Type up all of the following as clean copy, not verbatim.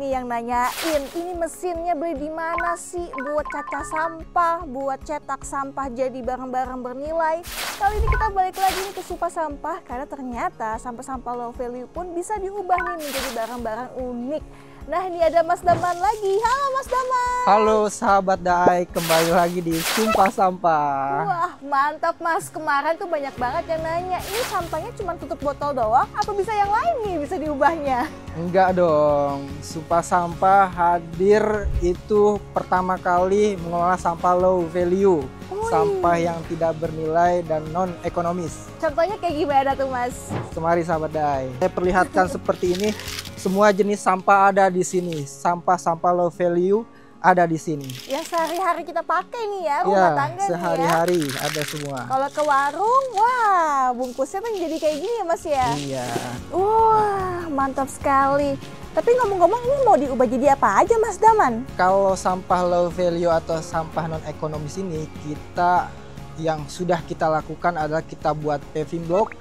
nih yang nanyain, ini mesinnya beli di mana sih buat cacah sampah, buat cetak sampah jadi barang-barang bernilai. Kali ini kita balik lagi nih ke Supa Sampah karena ternyata sampah-sampah low value pun bisa diubah nih menjadi barang-barang unik. Nah, ini ada Mas Daman lagi. Halo Mas Daman. Halo sahabat Daai, kembali lagi di Supa Sampah. Wah, mantap Mas. Kemarin tuh banyak banget yang nanya, ini sampahnya cuma tutup botol doang? Apa bisa yang lain nih bisa diubahnya? Enggak dong, Supa Sampah hadir itu pertama kali mengelola sampah low value. Sampah yang tidak bernilai dan non ekonomis. Contohnya kayak gimana tuh Mas? Kemari sahabat Daai, saya perlihatkan seperti ini. Semua jenis sampah ada di sini. Sampah-sampah low value ada di sini. Yang sehari-hari kita pakai nih ya, rumah tangga sehari-hari nih ya. ada semua. Kalau ke warung, wah bungkusnya tuh jadi kayak gini ya Mas ya? Iya. Wah, mantap sekali. Tapi ngomong-ngomong ini mau diubah jadi apa aja Mas Daman? Kalau sampah low value atau sampah non ekonomis ini, kita yang sudah kita lakukan adalah kita buat paving block,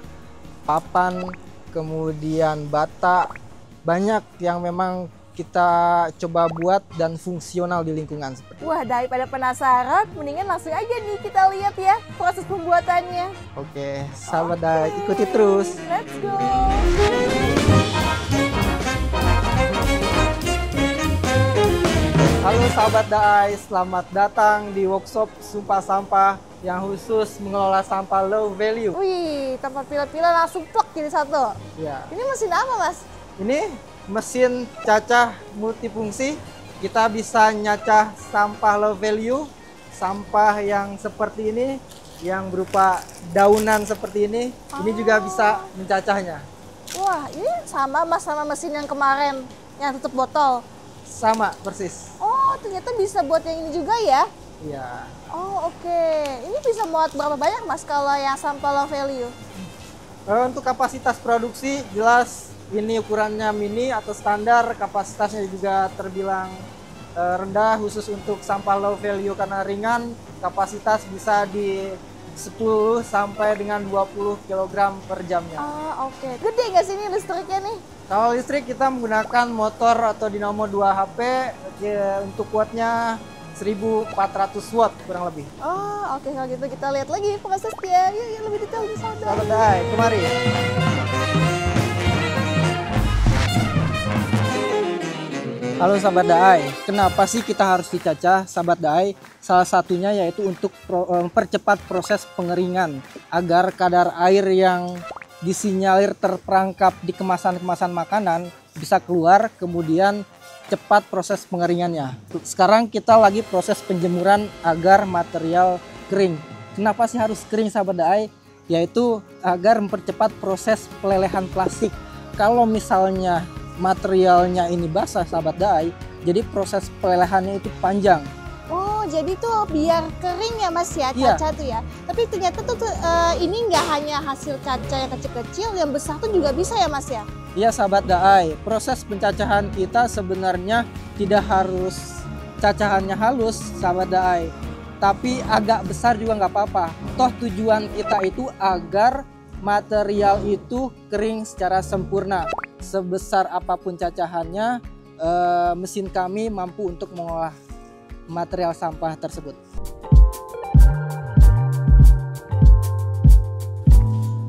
papan, kemudian bata. Banyak yang memang kita coba buat dan fungsional di lingkungan seperti itu. Wah, daripada penasaran, mendingan langsung aja nih kita lihat ya proses pembuatannya. Oke, sahabat Daai, ikuti terus. Let's go. Halo sahabat Daai, selamat datang di workshop Supa Sampah yang khusus mengelola sampah low value. Wih, tanpa pila-pila langsung plek jadi satu. Ya. Ini mesin apa Mas? Ini mesin cacah multifungsi. Kita bisa nyacah sampah low value, sampah yang seperti ini, yang berupa daunan seperti ini. Ini juga bisa mencacahnya. Wah, ini sama Mas sama mesin yang kemarin, yang tutup botol. Sama persis. Oh, ternyata bisa buat yang ini juga ya? Iya. Oh, oke. Ini bisa muat berapa banyak Mas kalau yang sampah low value? Untuk kapasitas produksi jelas ini ukurannya mini atau standar, kapasitasnya juga terbilang rendah khusus untuk sampah low value karena ringan, kapasitas bisa di 10 sampai dengan 20 kg per jamnya. Oh, oke. Gede nggak sih ini listriknya nih? Kalau listrik kita menggunakan motor atau dinamo 2 HP, untuk kuatnya 1400 watt kurang lebih. Oh, oke. Kalau gitu kita lihat lagi prosesnya. Yuk, lebih detail di sana. Sahabat Daai, kemari. Halo sahabat Daai, kenapa sih kita harus dicacah sahabat Daai? Salah satunya yaitu untuk mempercepat proses pengeringan agar kadar air yang disinyalir terperangkap di kemasan-kemasan makanan bisa keluar, kemudian cepat proses pengeringannya. Sekarang kita lagi proses penjemuran agar material kering. Kenapa sih harus kering sahabat Daai? Yaitu agar mempercepat proses pelelehan plastik. Kalau misalnya materialnya ini basah sahabat Daai, jadi proses pelelehannya itu panjang. Oh, jadi tuh biar kering ya Mas ya, Iya. kaca tuh ya. Tapi ternyata tuh ini nggak hanya hasil kaca yang kecil-kecil, yang besar tuh juga bisa ya Mas ya? Iya sahabat Daai, proses pencacahan kita sebenarnya tidak harus cacahannya halus sahabat Daai, tapi agak besar juga nggak apa-apa. Toh tujuan kita itu agar material itu kering secara sempurna. Sebesar apapun cacahannya, mesin kami mampu untuk mengolah material sampah tersebut.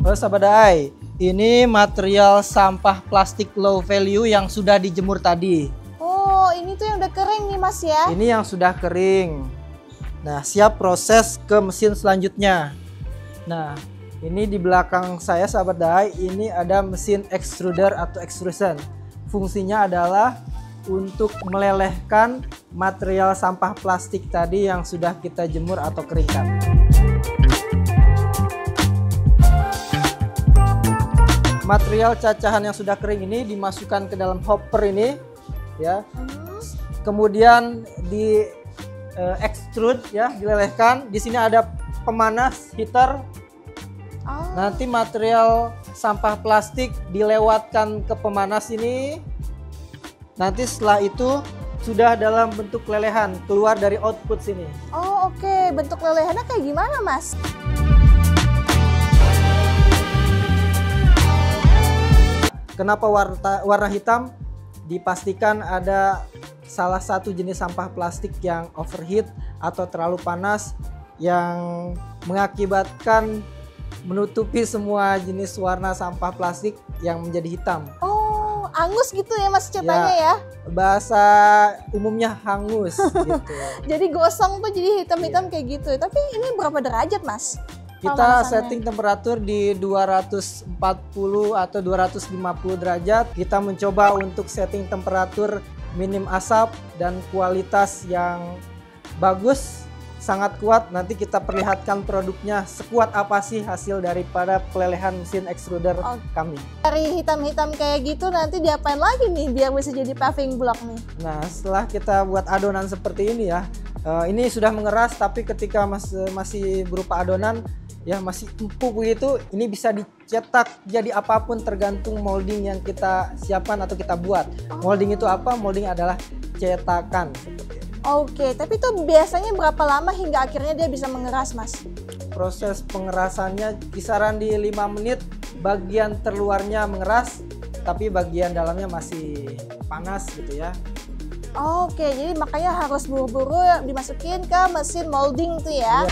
Halo sahabat Daai, ini material sampah plastik low value yang sudah dijemur tadi. Oh, ini tuh yang udah kering nih Mas ya? Ini yang sudah kering. Nah, siap proses ke mesin selanjutnya. Nah, ini di belakang saya sahabat Daai, ini ada mesin extruder atau extrusion. Fungsinya adalah untuk melelehkan material sampah plastik tadi yang sudah kita jemur atau keringkan. Material cacahan yang sudah kering ini dimasukkan ke dalam hopper ini, ya. Kemudian di extrude, ya, dilelehkan. Di sini ada pemanas heater. Nanti material sampah plastik dilewatkan ke pemanas ini. Nanti setelah itu sudah dalam bentuk lelehan keluar dari output sini. Oh, oke. Bentuk lelehannya kayak gimana Mas? Kenapa warna hitam? dipastikan ada salah satu jenis sampah plastik yang overheat atau terlalu panas yang mengakibatkan menutupi semua jenis warna sampah plastik yang menjadi hitam. Oh, angus gitu ya Mas ceritanya ya? Bahasa umumnya hangus gitu. Jadi gosong tuh jadi hitam-hitam kayak gitu. Tapi ini berapa derajat Mas? Kita setting temperatur di 240 atau 250 derajat. Kita mencoba untuk setting temperatur minim asap dan kualitas yang bagus, sangat kuat. Nanti kita perlihatkan produknya sekuat apa sih hasil daripada pelelehan mesin extruder kami. Dari hitam-hitam kayak gitu nanti diapain lagi nih biar bisa jadi paving block nih? Nah, setelah kita buat adonan seperti ini ya, ini sudah mengeras, tapi ketika masih berupa adonan ya masih empuk begitu, ini bisa dicetak jadi apapun tergantung molding yang kita siapkan atau kita buat. Molding itu apa? Molding adalah cetakan. Oke, tapi itu biasanya berapa lama hingga akhirnya dia bisa mengeras Mas? Proses pengerasannya kisaran di 5 menit, bagian terluarnya mengeras, tapi bagian dalamnya masih panas gitu ya. Oke, jadi makanya harus buru-buru dimasukin ke mesin molding tuh ya.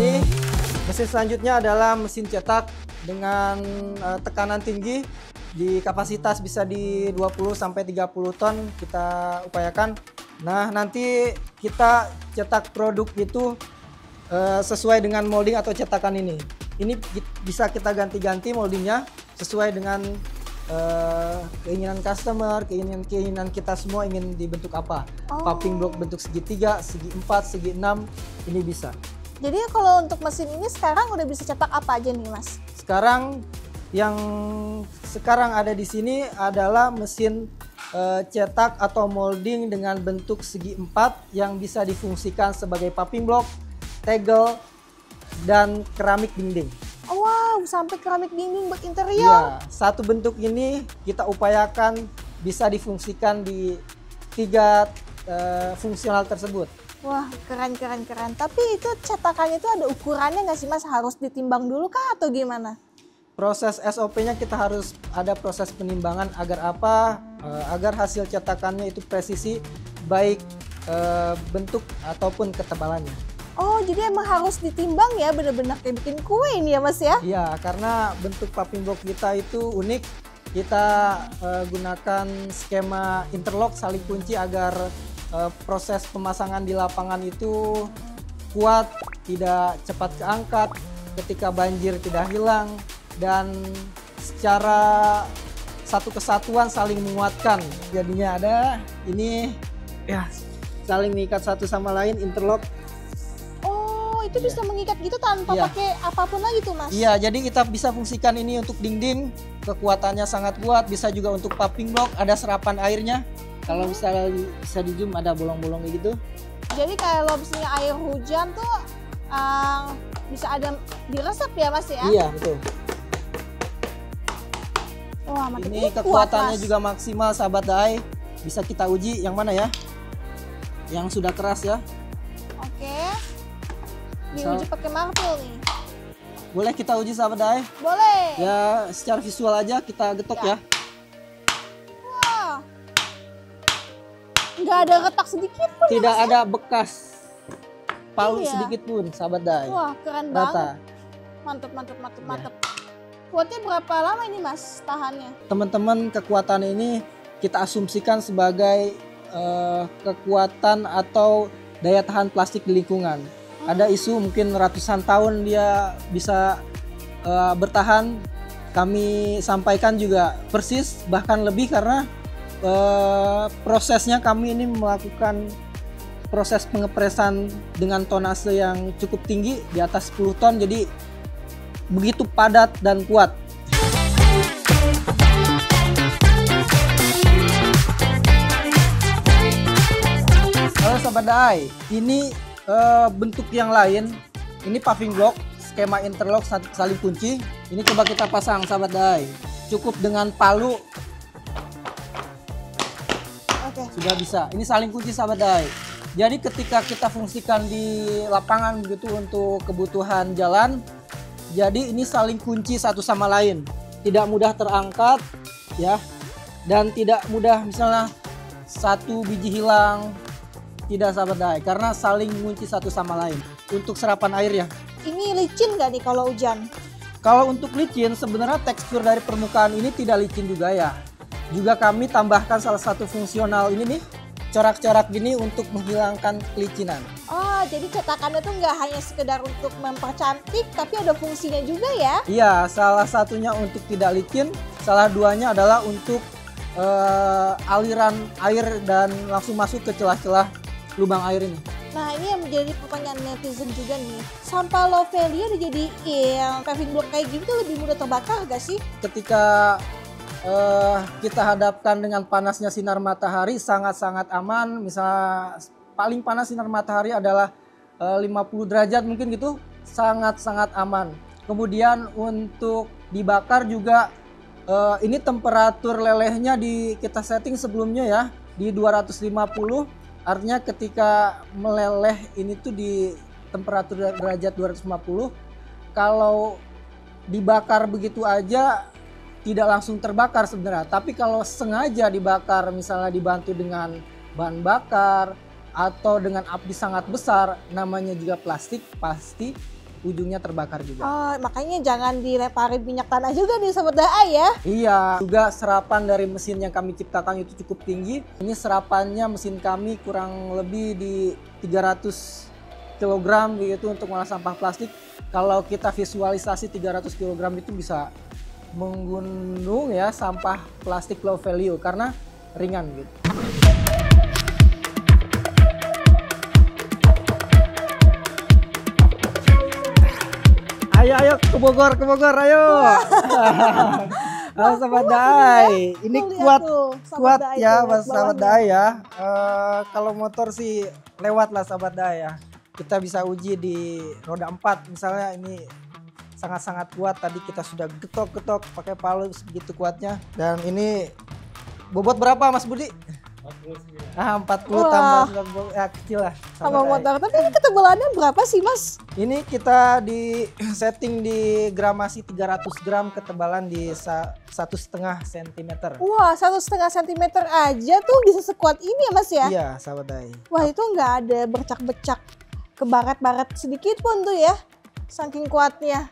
Ini mesin selanjutnya adalah mesin cetak dengan tekanan tinggi, di kapasitas bisa di 20 sampai 30 ton kita upayakan. Nah, nanti kita cetak produk itu sesuai dengan molding atau cetakan ini. Ini bisa kita ganti-ganti moldingnya sesuai dengan keinginan customer, keinginan kita semua ingin dibentuk apa. Paving block bentuk segitiga, segi 4, segi 6, ini bisa. Jadi kalau untuk mesin ini sekarang udah bisa cetak apa aja nih Mas? Sekarang yang sekarang ada di sini adalah mesin cetak atau molding dengan bentuk segi 4 yang bisa difungsikan sebagai paving block, tegel, dan keramik dinding. Wow, sampai keramik dinding buat interior. Ya, satu bentuk ini kita upayakan bisa difungsikan di 3 fungsional tersebut. Wah, keren. Tapi itu cetakannya itu ada ukurannya nggak sih Mas? Harus ditimbang dulu kah atau gimana? Proses SOP-nya kita harus ada proses penimbangan agar apa? Agar hasil cetakannya itu presisi, baik bentuk ataupun ketebalannya. Oh, jadi emang harus ditimbang ya, benar-benar kayak bikin kue ini ya Mas ya? Iya, karena bentuk paving block kita itu unik. Kita gunakan skema interlock saling kunci agar proses pemasangan di lapangan itu kuat, tidak cepat keangkat, ketika banjir tidak hilang, dan secara satu kesatuan saling menguatkan. Jadinya ada ini ya, saling mengikat satu sama lain, interlock. Oh, itu bisa mengikat gitu tanpa pakai apapun lagi tuh Mas? Iya, jadi kita bisa fungsikan ini untuk dinding, kekuatannya sangat kuat, bisa juga untuk paving block, ada serapan airnya. Kalau misalnya bisa di zoom ada bolong-bolong kayak gitu. Jadi kalau misalnya air hujan tuh bisa ada diresap ya Mas ya? Iya, betul. Wah, makin ini kekuatannya kuat, juga maksimal sahabat Daai. Bisa kita uji yang mana ya? Yang sudah keras ya. Oke. Diuji pakai martil nih. Boleh kita uji sahabat Daai? Boleh. Ya, secara visual aja kita getok ya. Wah. Nggak ada retak sedikit pun. Tidak ya, ada bekas palu sedikit pun sahabat Daai. Wah, keren banget. Mantap. Kuatnya berapa lama ini Mas tahannya? Teman-teman, kekuatan ini kita asumsikan sebagai kekuatan atau daya tahan plastik di lingkungan. Ada isu mungkin ratusan tahun dia bisa bertahan. Kami sampaikan juga persis, bahkan lebih, karena prosesnya kami ini melakukan proses pengepresan dengan tonase yang cukup tinggi, di atas 10 ton, jadi begitu padat dan kuat. Halo Sobat Daai, ini bentuk yang lain. Ini paving block, skema interlock saling kunci. Ini coba kita pasang Sobat Daai. Cukup dengan palu. Oke. Sudah bisa. Ini saling kunci Sobat Daai. Jadi ketika kita fungsikan di lapangan begitu untuk kebutuhan jalan, Jadi ini saling kunci satu sama lain, tidak mudah terangkat ya, dan tidak mudah misalnya satu biji hilang, tidak sahabat dai, karena saling mengunci satu sama lain. Untuk serapan air ya. Ini licin nggak nih kalau hujan? Kalau untuk licin sebenarnya tekstur dari permukaan ini tidak licin juga ya. Juga kami tambahkan salah satu fungsional ini nih, corak-corak gini untuk menghilangkan kelicinan. Oh, jadi cetakannya tuh nggak hanya sekedar untuk mempercantik, tapi ada fungsinya juga ya? Iya, salah satunya untuk tidak licin, salah duanya adalah untuk aliran air dan langsung masuk ke celah-celah lubang air ini. Nah, ini yang menjadi pertanyaan netizen juga nih. Sampah Lovelia dijadiin paving block kayak gitu lebih mudah terbakar gak sih? Ketika kita hadapkan dengan panasnya sinar matahari, sangat-sangat aman. Misalnya paling panas sinar matahari adalah 50 derajat mungkin gitu, sangat-sangat aman. Kemudian untuk dibakar juga ini temperatur lelehnya kita setting sebelumnya ya di 250. Artinya ketika meleleh ini tuh di temperatur derajat 250. Kalau dibakar begitu aja tidak langsung terbakar sebenarnya. Tapi kalau sengaja dibakar, misalnya dibantu dengan bahan bakar atau dengan api sangat besar, namanya juga plastik, pasti ujungnya terbakar juga. Oh, makanya jangan dilemparin minyak tanah juga nih Sobat Daai ya. Iya, juga serapan dari mesin yang kami ciptakan itu cukup tinggi. Ini serapannya mesin kami kurang lebih di 300 kg begitu untuk mengolah sampah plastik. Kalau kita visualisasi 300 kg itu bisa menggunung ya sampah plastik low value karena ringan gitu. Ayo ke Bogor, ayo. Halo Sahabat Daai, ini kuat ya Sahabat Daai ya. Kalau motor sih lewat lah Sahabat Daai ya. Kita bisa uji di roda 4 misalnya, ini sangat-sangat kuat. Tadi kita sudah getok-getok pakai palu segitu kuatnya. Dan ini bobot berapa Mas Budi? 40 tambah ya kecil lah sama motor. Tapi ini ketebalannya berapa sih Mas? Ini kita di setting di gramasi 300 gram, ketebalan di 1,5 cm. Wah, 1,5 cm aja tuh bisa sekuat ini ya Mas ya? Iya Sahabat Daai. Wah, itu nggak ada bercak-bercak ke baret-baret sedikit pun tuh ya, saking kuatnya.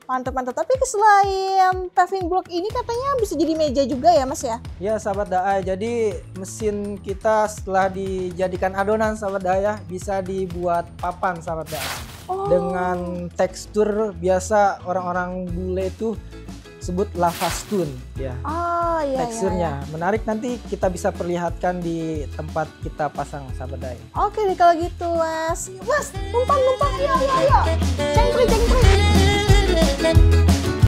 Mantap. Tapi selain paving block ini katanya bisa jadi meja juga ya Mas ya? Iya Sahabat Daai, jadi mesin kita setelah dijadikan adonan Sahabat Daai ya, bisa dibuat papan Sahabat Daai. Oh. Dengan tekstur biasa orang-orang bule itu sebut lava stone ya. Oh iya. Teksturnya menarik, nanti kita bisa perlihatkan di tempat kita pasang Sahabat Daai. Oke deh kalau gitu Mas. Mas, numpang, ayo. Cengkring.